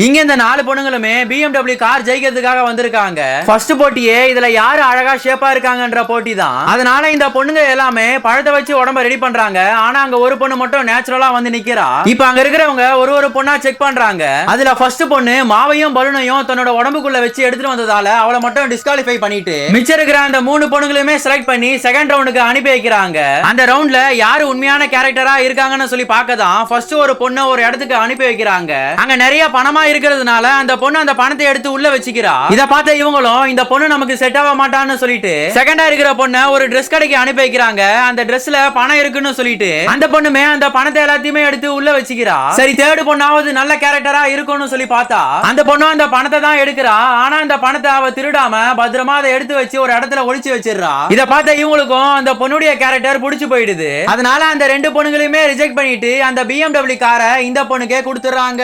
இங்க இந்த 4 பொண்ணுங்களுமே BMW car ஜெயிக்கிறதுக்காக வந்திருக்காங்க. ஃபர்ஸ்ட் போட்டியே இதுல யாரு அழகா ஷேப்பா இருக்காங்கன்ற போட்டி தான். அதனால இந்த பொண்ணுங்க எல்லாமே பழத்தை வச்சு உடம்ப ரெடி பண்றாங்க. ஆனா அங்க ஒரு பொண்ணு மட்டும் நேச்சுரலா வந்து நிக்கிறா. இப்ப அங்க இருக்கிறவங்க ஒரு பொண்ணா செக் பண்றாங்க. அதுல ஃபர்ஸ்ட் பொண்ணு மாவையும் பலூனையும் தன்னோட உடம்புக்குள்ள வச்சு எடுத்துட்டு வந்ததால அவளை மட்டும் டிஸ்குவாலிஃபை பண்ணிட்டு மிச்சம் இருக்கிற அந்த 3 பொண்ணுங்களுமே செலக்ட் பண்ணி செகண்ட் ரவுண்டுக்கு அனுப்பி வைக்கிறாங்க. அந்த ரவுண்ட்ல யாரு உண்மையான கேரக்டரா இருக்காங்கன்னு சொல்லி பார்க்கதான் ஃபர்ஸ்ட் ஒரு பொண்ணு ஒரு இடத்துக்கு அனுப்பி வைக்கிறாங்க. அங்க நிறைய பணமா இருக்கிறதுனால அந்த பொண்ணு அந்த பணத்தை எடுத்து உள்ள வச்சுக்கிறா. இத பார்த்த இவங்களும் இந்த பொண்ணு நமக்கு செட் ஆக மாட்டான்னு சொல்லிட்டு செகண்டா இருக்கிற பொண்ணை ஒரு Dress கடைக்கு அனுப்பி வைக்கிறாங்க. அந்த Dressல பணம் இருக்குன்னு சொல்லிட்டு அந்த பொண்ணுமே அந்த பணத்தை எல்லாத்தையுமே எடுத்து உள்ள வச்சுக்கிறா. சரி தேர்ட் பொண்ணாவது நல்ல கேரக்டரா இருக்கும்னு சொல்லி பார்த்தா அந்த பொண்ணு அந்த பணத்தை தான் எடுக்கிறா. ஆனா அந்த பணத்தை அவ திருடாம பத்திரமா அதை எடுத்து வச்சு ஒரு இடத்துல ஒளிச்சு வச்சிடறா. இத பார்த்த இவங்களுக்கும் அந்த பொண்ணுடைய கேரக்டர் பிடிச்சு போயிடுது. அதனால அந்த 2 பொண்ணுங்களையுமே ரிஜெக்ட் பண்ணிட்டு அந்த BMW காரை இந்த பொண்ணுக்கே கொடுத்துறாங்க.